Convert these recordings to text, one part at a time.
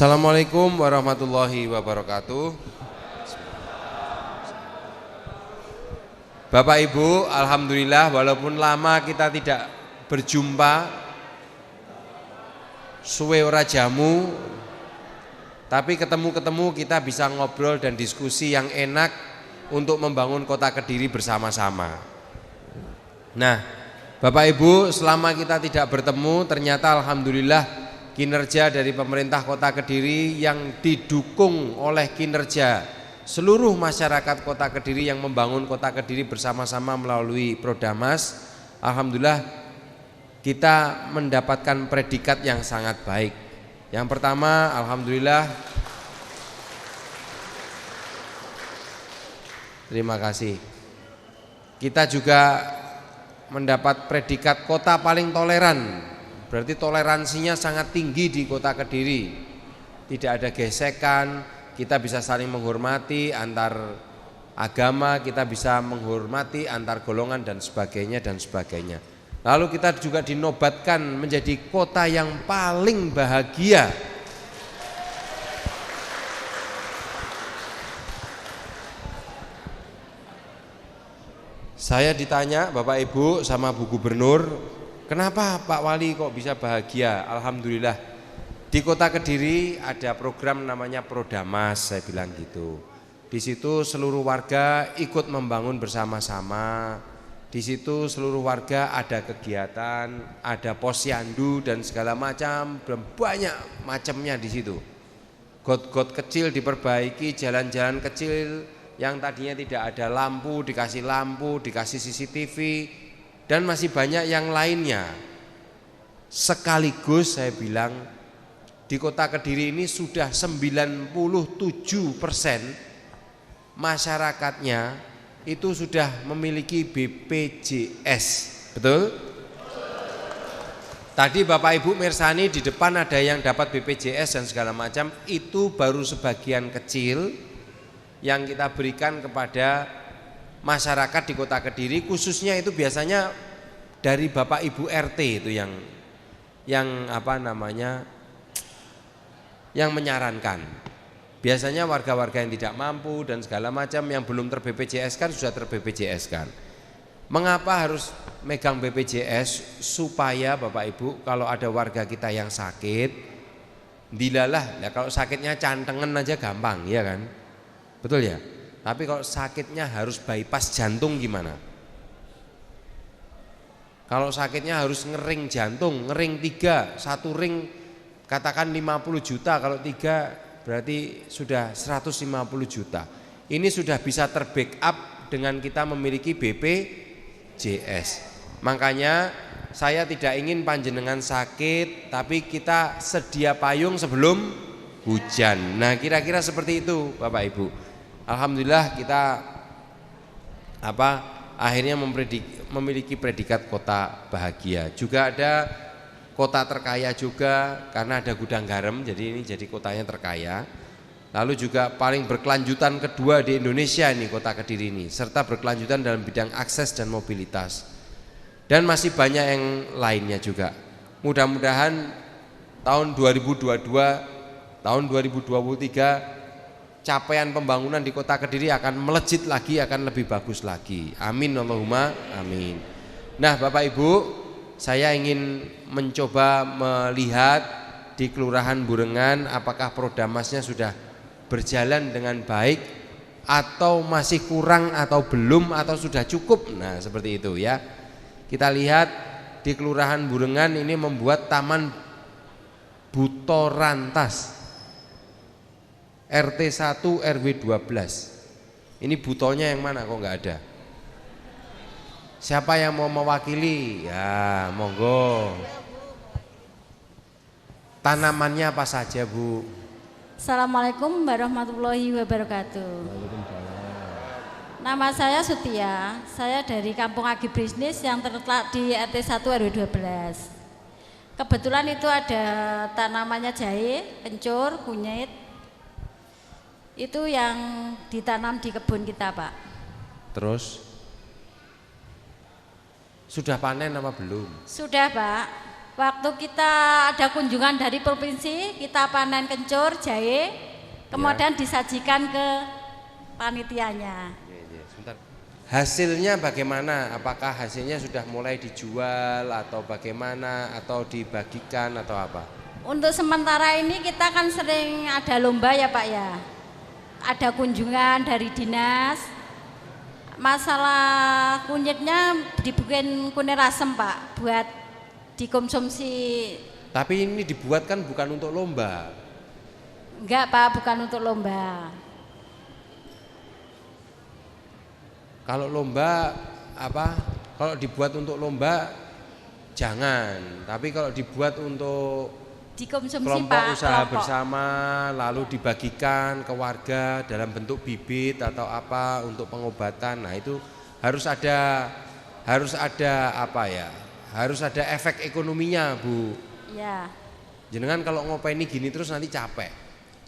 Assalamualaikum warahmatullahi wabarakatuh. Bapak Ibu, alhamdulillah walaupun lama kita tidak berjumpa, suwe ora jamu, tapi ketemu-ketemu kita bisa ngobrol dan diskusi yang enak untuk membangun kota Kediri bersama-sama. Nah, Bapak Ibu, selama kita tidak bertemu, ternyata alhamdulillah kinerja dari pemerintah Kota Kediri yang didukung oleh kinerja seluruh masyarakat Kota Kediri yang membangun Kota Kediri bersama-sama melalui Prodamas, alhamdulillah kita mendapatkan predikat yang sangat baik. Yang pertama, alhamdulillah, terima kasih, kita juga mendapat predikat kota paling toleran. Berarti toleransinya sangat tinggi di Kota Kediri. Tidak ada gesekan, kita bisa saling menghormati antar agama, kita bisa menghormati antar golongan dan sebagainya dan sebagainya. Lalu kita juga dinobatkan menjadi kota yang paling bahagia. Saya ditanya Bapak Ibu sama Bu Gubernur, kenapa Pak Wali kok bisa bahagia? Alhamdulillah di Kota Kediri ada program namanya Prodamas, saya bilang gitu. Di situ seluruh warga ikut membangun bersama-sama. Di situ seluruh warga ada kegiatan, ada posyandu dan segala macam, banyak macamnya di situ. Got-got kecil diperbaiki, jalan-jalan kecil yang tadinya tidak ada lampu, dikasih CCTV. Dan masih banyak yang lainnya. Sekaligus saya bilang di Kota Kediri ini sudah 97% masyarakatnya itu sudah memiliki BPJS. Betul? Tadi Bapak Ibu mirsani di depan ada yang dapat BPJS dan segala macam, itu baru sebagian kecil yang kita berikan kepada masyarakat di Kota Kediri, khususnya itu biasanya dari Bapak Ibu RT itu yang menyarankan. Biasanya warga-warga yang tidak mampu dan segala macam yang belum ter-BPJS kan sudah ter-BPJS kan. Mengapa harus megang BPJS? Supaya Bapak Ibu kalau ada warga kita yang sakit, dilalah, ya kalau sakitnya cantengan aja gampang, ya kan? Betul ya? Tapi kalau sakitnya harus bypass jantung gimana? Kalau sakitnya harus ngering jantung, ngering 3, satu ring katakan 50 juta, kalau 3 berarti sudah 150 juta. Ini sudah bisa terbackup dengan kita memiliki BPJS. Makanya saya tidak ingin panjenengan sakit, tapi kita sedia payung sebelum hujan. Nah, kira-kira seperti itu Bapak Ibu. Alhamdulillah kita akhirnya memiliki predikat kota bahagia. Juga ada kota terkaya juga karena ada gudang garam, jadi ini jadi kotanya terkaya. Lalu juga paling berkelanjutan kedua di Indonesia ini Kota Kediri ini, serta berkelanjutan dalam bidang akses dan mobilitas. Dan masih banyak yang lainnya juga. Mudah-mudahan tahun 2022, tahun 2023 capaian pembangunan di Kota Kediri akan melejit lagi, akan lebih bagus lagi. Amin Allahumma amin. Nah Bapak Ibu, saya ingin mencoba melihat di Kelurahan Burengan apakah Prodamasnya sudah berjalan dengan baik atau masih kurang atau belum atau sudah cukup. Nah seperti itu ya. Kita lihat di Kelurahan Burengan ini membuat Taman Butorantas RT 1 RW 12. Ini butonya yang mana kok nggak ada? Siapa yang mau mewakili? Ya, monggo. Tanamannya apa saja, Bu? Assalamualaikum warahmatullahi wabarakatuh. Nama saya Sutia. Saya dari Kampung Agribisnis yang terletak di RT 1 RW 12. Kebetulan itu ada tanamannya jahe, kencur, kunyit. Itu yang ditanam di kebun kita, Pak. Terus sudah panen apa belum? Sudah, Pak. Waktu kita ada kunjungan dari provinsi, kita panen kencur, jahe, kemudian disajikan ke panitianya. Sebentar. Hasilnya bagaimana? Apakah hasilnya sudah mulai dijual atau bagaimana, atau dibagikan atau apa? Untuk sementara ini kita kan sering ada lomba ya Pak ya. Ada kunjungan dari dinas. Masalah kunyitnya dibikin kunir asem Pak, buat dikonsumsi. Tapi ini dibuat kan bukan untuk lomba. Enggak Pak, bukan untuk lomba. Kalau lomba apa? Kalau dibuat untuk lomba jangan. Tapi kalau dibuat untuk Dikonsumsi kelompok Pak, usaha kelompok. bersama, lalu dibagikan ke warga dalam bentuk bibit atau apa untuk pengobatan. Nah, itu harus ada apa ya? Harus ada efek ekonominya, Bu. Iya. Jenengan kalau ngopeni gini terus nanti capek.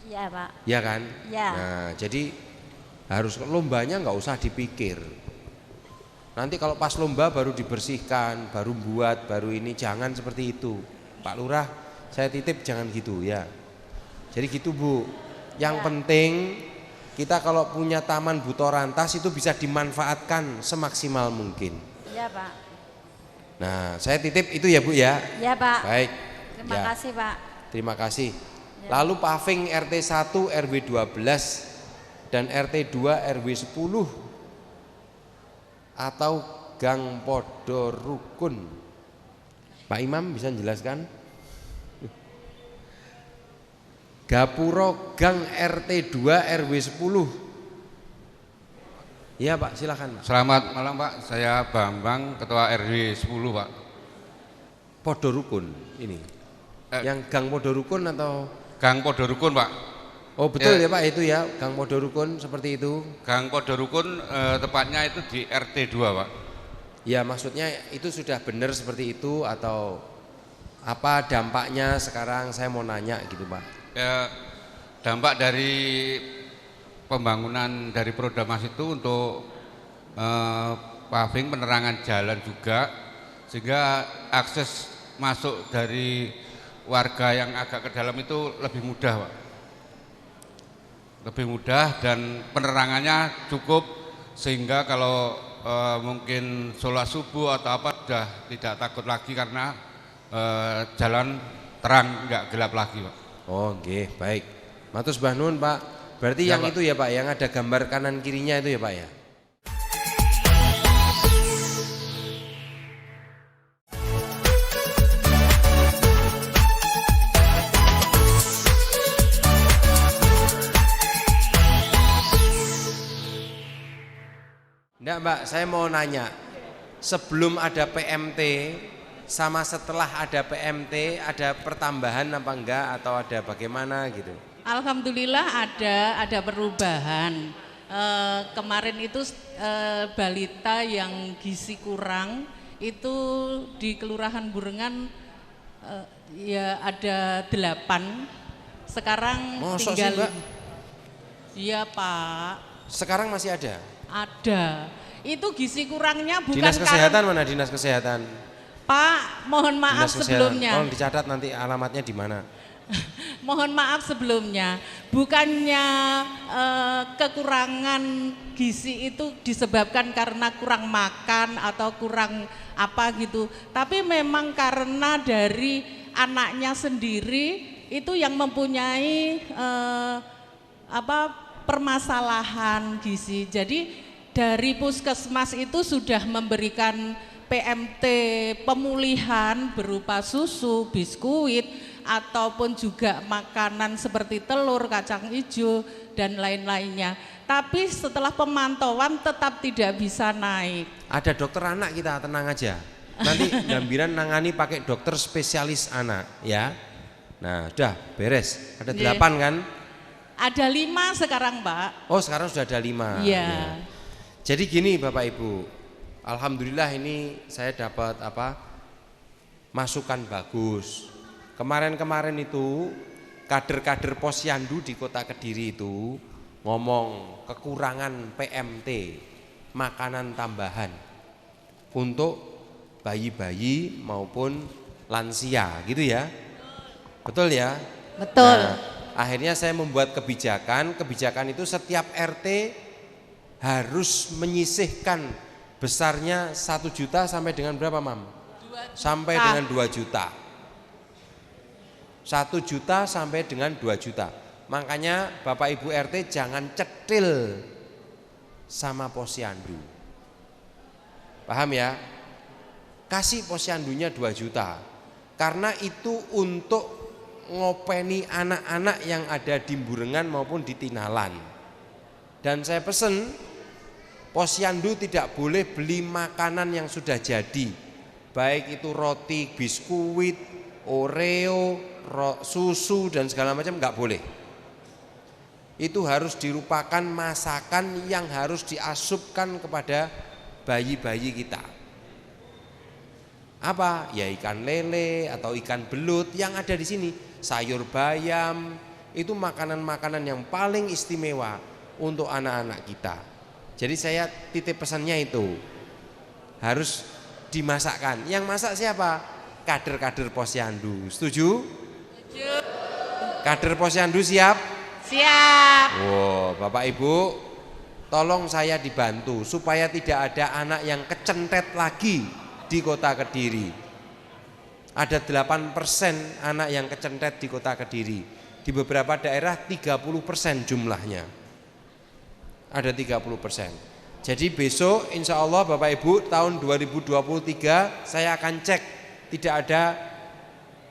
Iya Pak. Ya kan? Ya. Nah, jadi harus lombanya nggak usah dipikir. Nanti kalau pas lomba baru dibersihkan, baru buat, baru ini, jangan seperti itu. Pak Lurah, saya titip jangan gitu ya. Jadi gitu Bu. Yang penting kita kalau punya taman Buto Rantas itu bisa dimanfaatkan semaksimal mungkin. Iya Pak. Nah, saya titip itu ya Bu ya. Iya Pak. Baik. Terima Ya. kasih Pak. Terima kasih. Lalu paving RT 1 RW 12 dan RT 2 RW 10 atau Gang Podo Rukun. Pak Imam bisa menjelaskan? Gapuro Gang RT 2 RW 10. Iya Pak, silakan Pak. Selamat malam Pak, saya Bambang, Ketua RW 10 Pak. Podo Rukun ini. Yang Gang Podo Rukun atau Gang Podo Rukun Pak. Oh betul ya Pak, itu ya Gang Podo Rukun seperti itu. Gang Podo Rukun tepatnya itu di RT 2 Pak. Ya maksudnya itu sudah benar seperti itu atau apa dampaknya sekarang, saya mau nanya gitu Pak. Ya, dampak dari pembangunan dari Prodamas itu untuk paving, penerangan jalan juga, sehingga akses masuk dari warga yang agak ke dalam itu lebih mudah Pak. Lebih mudah dan penerangannya cukup, sehingga kalau mungkin sholat subuh atau apa sudah tidak takut lagi karena jalan terang, nggak gelap lagi Pak. Oh nggih, baik. Matur Mbah Nun Pak. Berarti Ya, yang Pak. itu ya Pak, yang ada gambar kanan kirinya itu ya Pak ya. Enggak Mbak, saya mau nanya. Sebelum ada PMT sama setelah ada PMT ada pertambahan apa enggak atau ada bagaimana gitu? Alhamdulillah ada perubahan. Kemarin itu balita yang gizi kurang itu di Kelurahan Burengan ya ada 8. Sekarang Masa sih, tinggal. Mbak? Iya Pak, Sekarang masih ada? ada. Itu gizi kurangnya bukan Dinas Kesehatan mana Dinas Kesehatan? Pak, mohon maaf Dinas Kesehatan. sebelumnya. Tolong dicatat nanti alamatnya di mana. Mohon maaf sebelumnya, bukannya kekurangan gizi itu disebabkan karena kurang makan atau kurang apa gitu, tapi memang karena dari anaknya sendiri itu yang mempunyai permasalahan gizi. Jadi dari puskesmas itu sudah memberikan PMT pemulihan berupa susu, biskuit, ataupun juga makanan seperti telur, kacang hijau, dan lain-lainnya. Tapi setelah pemantauan tetap tidak bisa naik. Ada dokter anak kita, tenang aja. Nanti Gambiran nangani pakai dokter spesialis anak ya. Nah udah beres, ada 8 kan? Ada 5 sekarang Pak. Oh sekarang sudah ada 5. Iya. Ya. Jadi gini Bapak Ibu, alhamdulillah ini saya dapat masukan bagus. Kemarin-kemarin itu kader-kader Posyandu di Kota Kediri itu ngomong kekurangan PMT, makanan tambahan untuk bayi-bayi maupun lansia gitu ya. Betul ya? Betul. Nah, akhirnya saya membuat kebijakan itu setiap RT harus menyisihkan besarnya 1 juta sampai dengan berapa, Mam? 2 juta. Sampai dengan 2 juta. 1 juta sampai dengan 2 juta. Makanya Bapak Ibu RT jangan cetil sama posyandu. Paham ya? Kasih posyandunya 2 juta. Karena itu untuk ngopeni anak-anak yang ada di Burengan maupun di Tinalan. Dan saya pesen posyandu tidak boleh beli makanan yang sudah jadi, baik itu roti, biskuit, Oreo, susu dan segala macam, nggak boleh. Itu harus dirupakan masakan yang harus diasupkan kepada bayi-bayi kita. Apa? Ya ikan lele atau ikan belut yang ada di sini, sayur bayam, itu makanan-makanan yang paling istimewa untuk anak-anak kita. Jadi saya titip pesannya itu harus dimasakkan. Yang masak siapa? Kader-kader posyandu. Setuju? Setuju. Kader posyandu siap? Siap. Wow, Bapak Ibu, tolong saya dibantu supaya tidak ada anak yang kecentet lagi di Kota Kediri. Ada 8% anak yang kecentet di Kota Kediri. Di beberapa daerah 30% jumlahnya. Ada 30%. Jadi besok insya Allah Bapak Ibu tahun 2023 saya akan cek,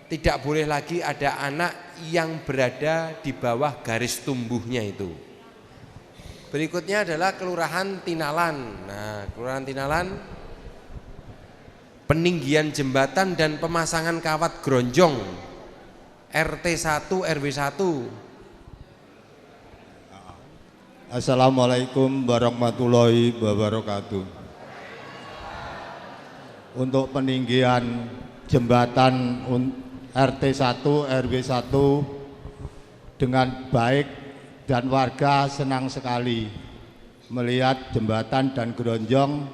tidak boleh lagi ada anak yang berada di bawah garis tumbuhnya itu. Berikutnya adalah Kelurahan Tinalan. Nah, Kelurahan Tinalan, peninggian jembatan dan pemasangan kawat gronjong RT 1 RW 1. Assalamualaikum warahmatullahi wabarakatuh. Untuk peninggian jembatan RT 1 RW 1 dengan baik dan warga senang sekali melihat jembatan dan gronjong,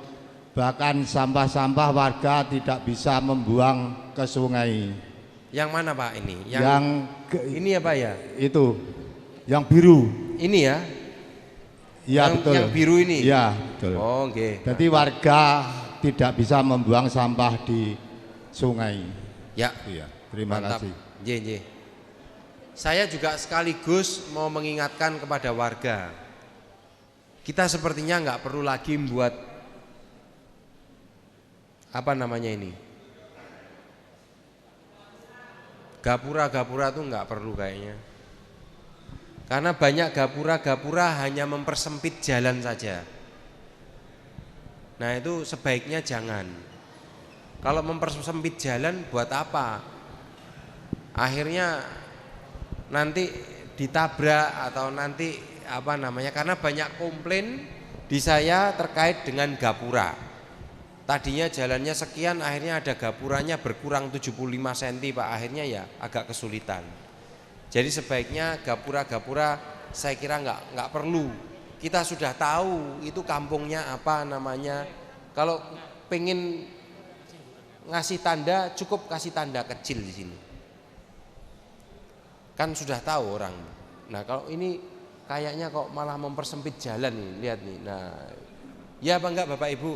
bahkan sampah-sampah warga tidak bisa membuang ke sungai. Yang mana Pak ini? Ini apa ya? Itu yang biru. Ini ya? Ya, betul. Yang biru ini? Ya, betul. Oh, okay. Jadi warga tidak bisa membuang sampah di sungai. Ya. Iya, terima kasih. Ye. Saya juga sekaligus mau mengingatkan kepada warga. Kita sepertinya nggak perlu lagi membuat apa namanya ini? Gapura-gapura tuh nggak perlu kayaknya. Karena banyak gapura-gapura hanya mempersempit jalan saja. Nah itu sebaiknya jangan. Kalau mempersempit jalan buat apa? Akhirnya nanti ditabrak atau nanti apa namanya? Karena banyak komplain di saya terkait dengan gapura. Tadinya jalannya sekian, akhirnya ada gapuranya berkurang 75 cm Pak. Akhirnya ya agak kesulitan. Jadi sebaiknya gapura-gapura saya kira nggak perlu. Kita sudah tahu itu kampungnya apa namanya. Kalau pengen ngasih tanda cukup kasih tanda kecil di sini. Kan sudah tahu orang. Nah kalau ini kayaknya kok malah mempersempit jalan nih, lihat nih. Nah, ya apa enggak Bapak Ibu?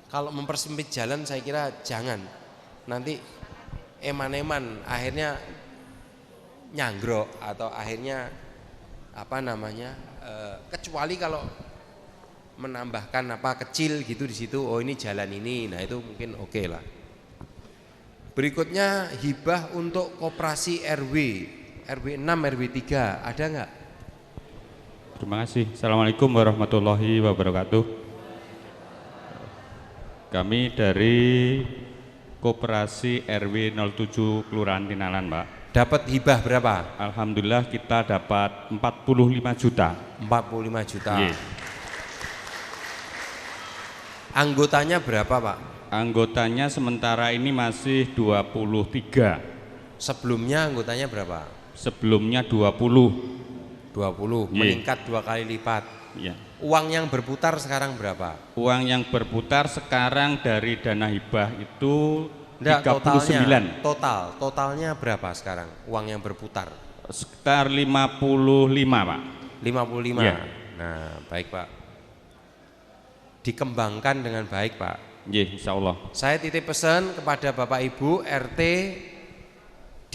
Kalau mempersempit jalan saya kira jangan. Nanti eman-eman akhirnya nyanggrok atau akhirnya apa namanya kecuali kalau menambahkan apa kecil gitu di situ, oh ini jalan ini, nah itu mungkin oke lah. Berikutnya hibah untuk koperasi RW 6 RW 3 ada nggak? Terima kasih. Assalamualaikum warahmatullahi wabarakatuh. Kami dari Koperasi RW 07 Kelurahan Tinalan, Pak. Dapat hibah berapa? Alhamdulillah kita dapat 45 juta. 45 juta. Yeah. Anggotanya berapa Pak? Anggotanya sementara ini masih 23. Sebelumnya anggotanya berapa? Sebelumnya 20. 20, Yeah. meningkat 2 kali lipat. Yeah. Uang yang berputar sekarang berapa? Uang yang berputar sekarang dari dana hibah itu Enggak, 39. totalnya berapa sekarang uang yang berputar? Sekitar 55, Pak. 55. Ya. Nah, baik Pak. Dikembangkan dengan baik Pak. Nggih, insyaallah. Saya titip pesan kepada Bapak Ibu RT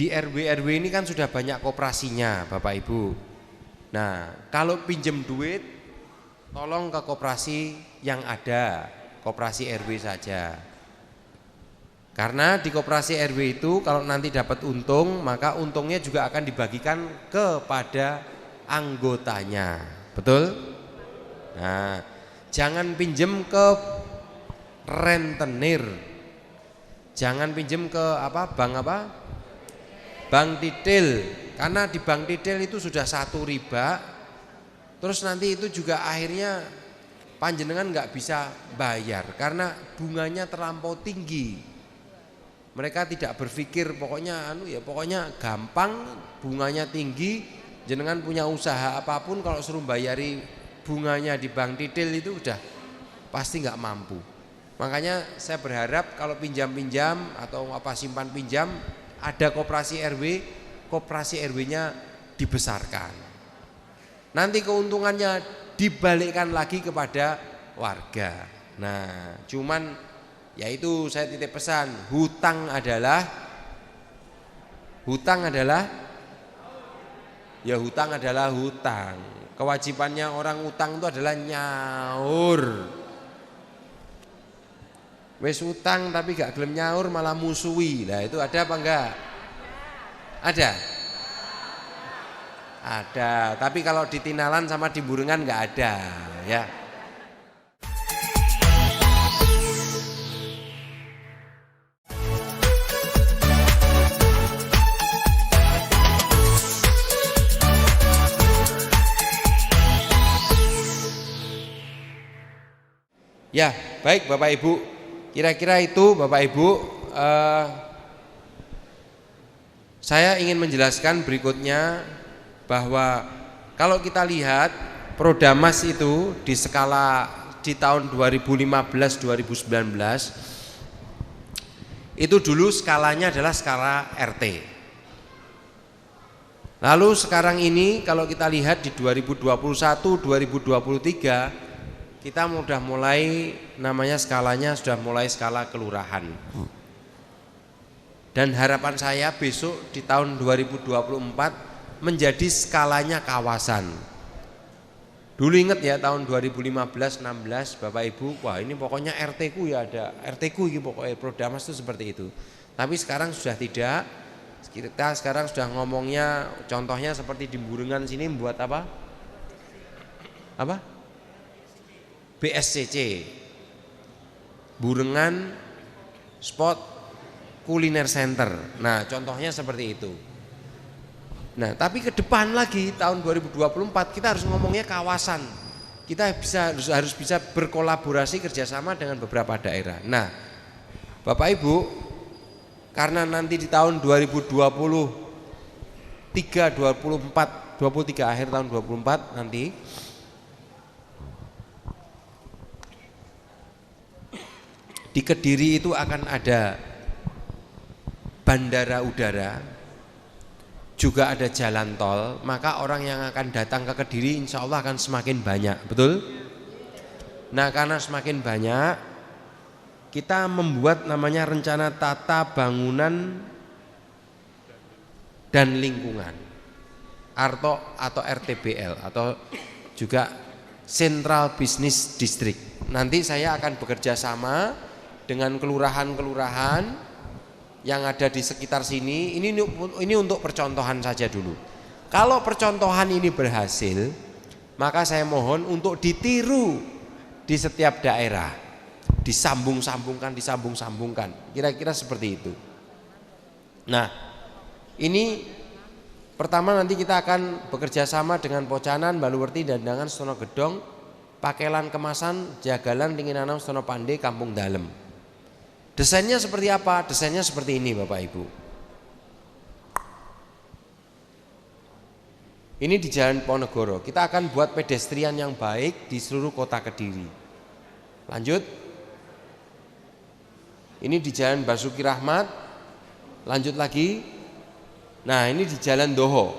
di RW ini kan sudah banyak koperasinya Bapak Ibu. Nah, kalau pinjem duit tolong ke koperasi yang ada, koperasi RW saja. Karena di koperasi RW itu kalau nanti dapat untung, maka untungnya juga akan dibagikan kepada anggotanya. Betul? Nah, jangan pinjem ke rentenir. Jangan pinjem ke bank Bank titil. Karena di bank titil itu sudah 1 riba. Terus nanti itu juga akhirnya panjenengan nggak bisa bayar karena bunganya terlampau tinggi. Mereka tidak berpikir pokoknya gampang, bunganya tinggi, jenengan punya usaha apapun kalau suruh bayari bunganya di bank titil itu udah pasti nggak mampu. Makanya saya berharap kalau pinjam-pinjam atau simpan pinjam ada koperasi RW-nya dibesarkan. Nanti keuntungannya dibalikkan lagi kepada warga. Nah, cuman yaitu saya titip pesan, hutang adalah hutang. Kewajibannya orang hutang itu adalah nyaur. Wes hutang tapi gak gelem nyaur malah musuhi. Lah itu ada apa enggak? Ada. Ada, tapi kalau di Tinalan sama di Burengan enggak ada, ya. Ya, baik Bapak Ibu. Kira-kira itu Bapak Ibu. Saya ingin menjelaskan berikutnya bahwa kalau kita lihat Prodamas itu di skala di tahun 2015-2019 itu dulu skalanya adalah skala RT. Lalu sekarang ini kalau kita lihat di 2021-2023 kita sudah mulai namanya skalanya sudah mulai skala kelurahan. Dan harapan saya besok di tahun 2024 menjadi skalanya kawasan. Dulu ingat ya tahun 2015-16 Bapak Ibu, wah ini pokoknya RT ku ya ada, RT ku ini pokoknya Prodamas itu seperti itu. Tapi sekarang sudah tidak. Kita sekarang sudah ngomongnya contohnya seperti di Burengan sini membuat apa? BSCC, Burengan Spot Kuliner Center. Nah contohnya seperti itu. Nah tapi ke depan lagi tahun 2024 kita harus ngomongnya kawasan. Kita harus bisa berkolaborasi kerjasama dengan beberapa daerah. Nah Bapak Ibu, karena nanti di tahun 2023 akhir tahun 2024 nanti di Kediri itu akan ada bandara udara, juga ada jalan tol, maka orang yang akan datang ke Kediri insya Allah akan semakin banyak, betul? Nah karena semakin banyak, kita membuat namanya rencana tata bangunan dan lingkungan, atau RTBL, atau juga Central Business District. Nanti saya akan bekerja sama dengan kelurahan-kelurahan yang ada di sekitar sini. Ini untuk percontohan saja dulu. Kalau percontohan ini berhasil, maka saya mohon untuk ditiru di setiap daerah, disambung-sambungkan. Kira-kira seperti itu. Nah, ini pertama nanti kita akan bekerja sama dengan Pocanan, Baluwerti, Dandangan, Stono Gedong, Pakelan Kemasan, Jagalan, Tinginanam, Stono Pande, Kampung Dalem. Desainnya seperti apa? Desainnya seperti ini Bapak Ibu. Ini di Jalan Ponegoro. Kita akan buat pedestrian yang baik di seluruh kota Kediri. Lanjut. Ini di Jalan Basuki Rahmat. Lanjut lagi. Nah, ini di Jalan Doho.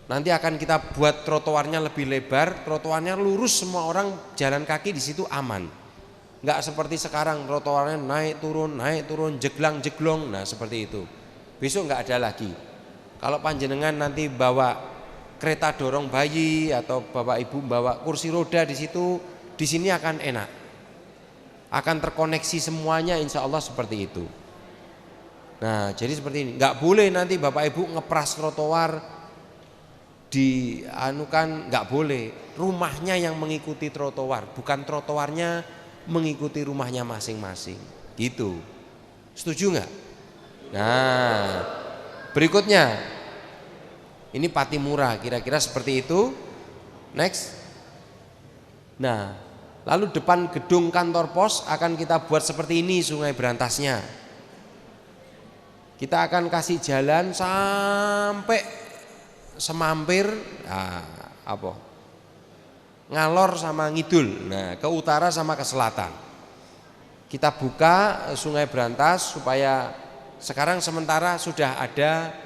Nanti akan kita buat trotoarnya lebih lebar, trotoarnya lurus, semua orang jalan kaki di situ aman. Enggak seperti sekarang trotoarnya naik turun, jeglang jeglong. Nah, seperti itu. Besok enggak ada lagi. Kalau panjenengan nanti bawa kereta dorong bayi atau bapak ibu bawa kursi roda di situ, di sini akan enak, akan terkoneksi semuanya, insya Allah seperti itu. Nah, jadi seperti ini. Nggak boleh nanti bapak ibu ngepras trotoar di anukan, nggak boleh. Rumahnya yang mengikuti trotoar, bukan trotoarnya mengikuti rumahnya masing-masing. Gitu. Setuju nggak? Nah, berikutnya. Ini Patimura, kira-kira seperti itu. Next. Nah, lalu depan gedung kantor pos akan kita buat seperti ini sungai berantasnya. Kita akan kasih jalan sampai semampir, ngalor sama ngidul. Nah, ke utara sama ke selatan. Kita buka sungai berantas supaya sekarang sementara sudah ada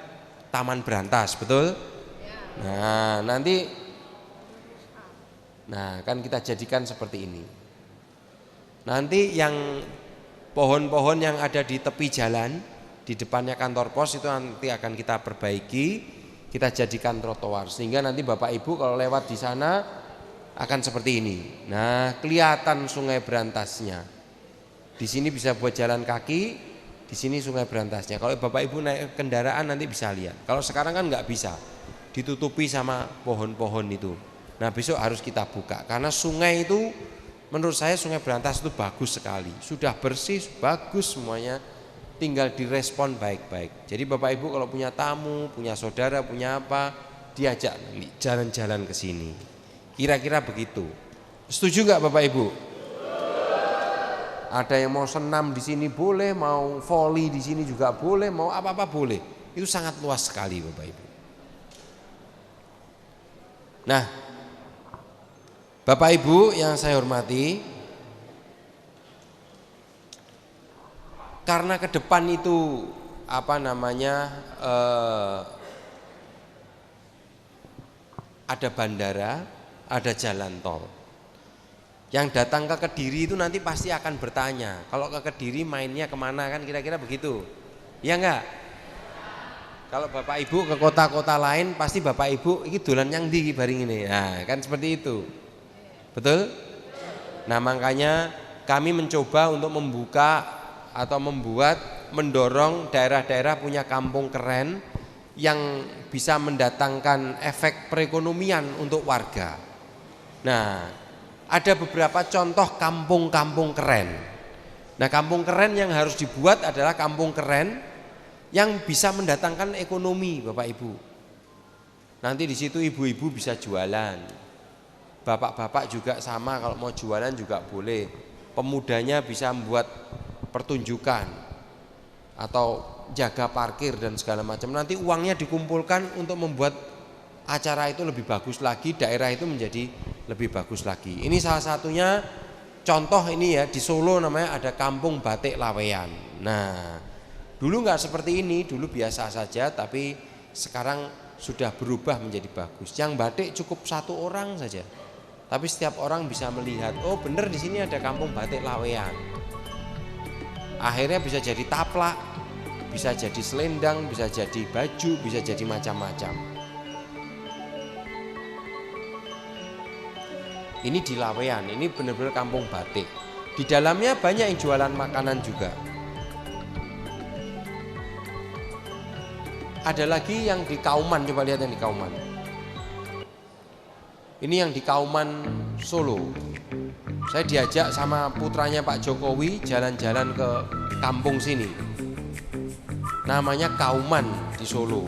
Taman Berantas, betul? Nah, nanti kan kita jadikan seperti ini. Nanti yang pohon-pohon yang ada di tepi jalan, di depannya kantor pos itu nanti akan kita perbaiki, kita jadikan trotoar sehingga nanti Bapak Ibu kalau lewat di sana akan seperti ini. Nah, kelihatan sungai berantasnya. Di sini bisa buat jalan kaki. Di sini sungai berantasnya. Kalau Bapak Ibu naik kendaraan nanti bisa lihat. Kalau sekarang kan nggak bisa, ditutupi sama pohon-pohon itu. Nah, besok harus kita buka karena sungai itu menurut saya sungai berantas itu bagus sekali. Sudah bersih, bagus semuanya. Tinggal direspon baik-baik. Jadi Bapak Ibu kalau punya tamu, punya saudara, punya apa, diajak jalan-jalan ke sini. Kira-kira begitu. Setuju nggak Bapak Ibu? Ada yang mau senam di sini boleh, mau volley di sini juga boleh, mau apa-apa boleh. Itu sangat luas sekali Bapak Ibu. Nah, Bapak Ibu yang saya hormati, karena ke depan itu ada bandara, ada jalan tol. Yang datang ke Kediri itu nanti pasti akan bertanya, kalau ke Kediri mainnya kemana, kan kira-kira begitu. Ya enggak? Kalau Bapak Ibu ke kota-kota lain pasti Bapak Ibu ini dolan yang di baring ini. Nah, kan seperti itu. Betul? Nah, makanya kami mencoba untuk membuka atau mendorong daerah-daerah punya kampung keren yang bisa mendatangkan efek perekonomian untuk warga. Nah, ada beberapa contoh kampung-kampung keren. Nah, kampung keren yang harus dibuat adalah kampung keren yang bisa mendatangkan ekonomi, Bapak Ibu. Nanti di situ ibu-ibu bisa jualan. Bapak-bapak juga sama, kalau mau jualan juga boleh. Pemudanya bisa membuat pertunjukan atau jaga parkir dan segala macam. Nanti uangnya dikumpulkan untuk membuat acara itu lebih bagus lagi, daerah itu menjadi lebih bagus lagi. Ini salah satunya contoh ini ya, di Solo namanya ada Kampung Batik Laweyan. Nah, dulu nggak seperti ini, dulu biasa saja, tapi sekarang sudah berubah menjadi bagus. Yang batik cukup satu orang saja, tapi setiap orang bisa melihat, oh bener di sini ada Kampung Batik Laweyan. Akhirnya bisa jadi taplak, bisa jadi selendang, bisa jadi baju, bisa jadi macam-macam. Ini di Laweyan, ini benar-benar kampung batik. Di dalamnya banyak yang jualan makanan juga. Ada lagi yang di Kauman, coba lihat yang di Kauman. Ini yang di Kauman Solo. Saya diajak sama putranya Pak Jokowi jalan-jalan ke kampung sini. Namanya Kauman di Solo.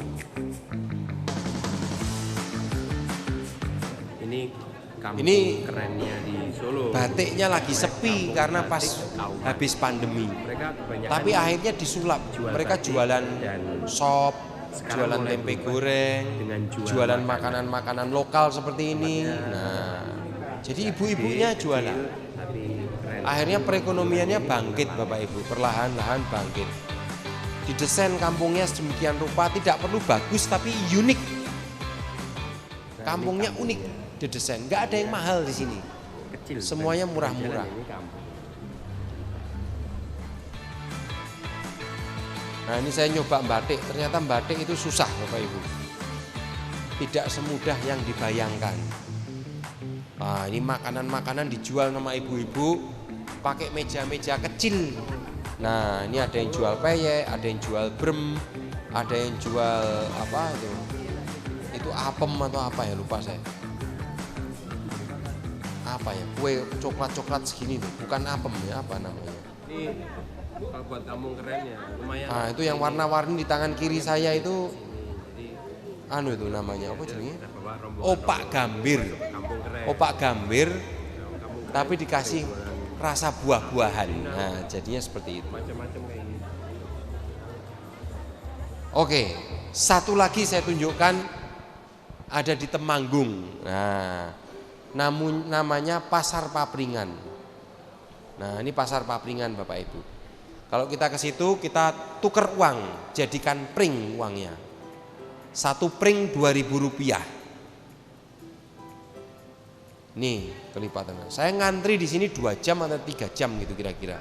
Ini kerennya di Solo. Batiknya lagi sepi karena pas habis pandemi. Tapi akhirnya disulap. Mereka jualan sop, jualan tempe goreng, jualan makanan-makanan lokal seperti ini. Nah, jadi ibu-ibunya jualan. Akhirnya perekonomiannya bangkit Bapak Ibu, perlahan-lahan bangkit. Didesain kampungnya sedemikian rupa, tidak perlu bagus tapi unik. Kampungnya unik didesain, nggak ada yang mahal di sini. Semuanya murah-murah. Nah ini saya nyoba batik, ternyata batik itu susah Bapak Ibu. Tidak semudah yang dibayangkan. Nah ini makanan-makanan dijual sama ibu-ibu pakai meja-meja kecil. Nah ini ada yang jual peyek, ada yang jual brem, ada yang jual apa itu apem atau apa ya lupa saya. Apa ya, kue coklat-coklat segini tuh, bukan apem ya, apa namanya? Ini kalau buat kampung keren ya, lumayan. Nah itu yang warna-warni di tangan kiri saya itu, anu itu namanya apa jenisnya? Opak gambir, opak gambir, tapi dikasih rasa buah-buahan. Nah jadinya seperti itu. Macam-macam kayak gini. Oke, satu lagi saya tunjukkan ada di Temanggung. Nah, namanya Pasar Papringan. Nah, ini Pasar Papringan Bapak Ibu. Kalau kita ke situ kita tuker uang, jadikan pring uangnya. Satu pring Rp2.000. Nih kelipatannya. Saya ngantri di sini 2 jam atau 3 jam gitu kira-kira.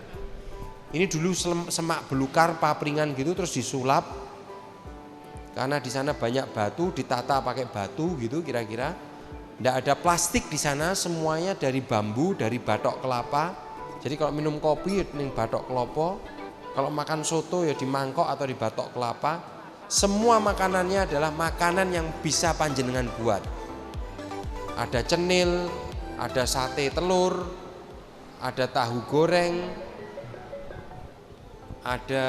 Ini dulu semak belukar papringan gitu terus disulap. Karena di sana banyak batu, ditata pakai batu gitu kira-kira. Tidak ada plastik di sana, semuanya dari bambu, dari batok kelapa. Jadi kalau minum kopi ya di batok kelapa, kalau makan soto ya di mangkok atau di batok kelapa. Semua makanannya adalah makanan yang bisa panjenengan buat. Ada cenil, ada sate telur, ada tahu goreng, ada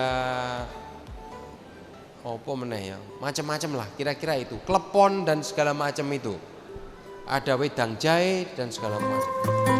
apa meneh ya, macam-macam lah kira-kira itu, klepon dan segala macam itu. Ada wedang jahe dan segala macam.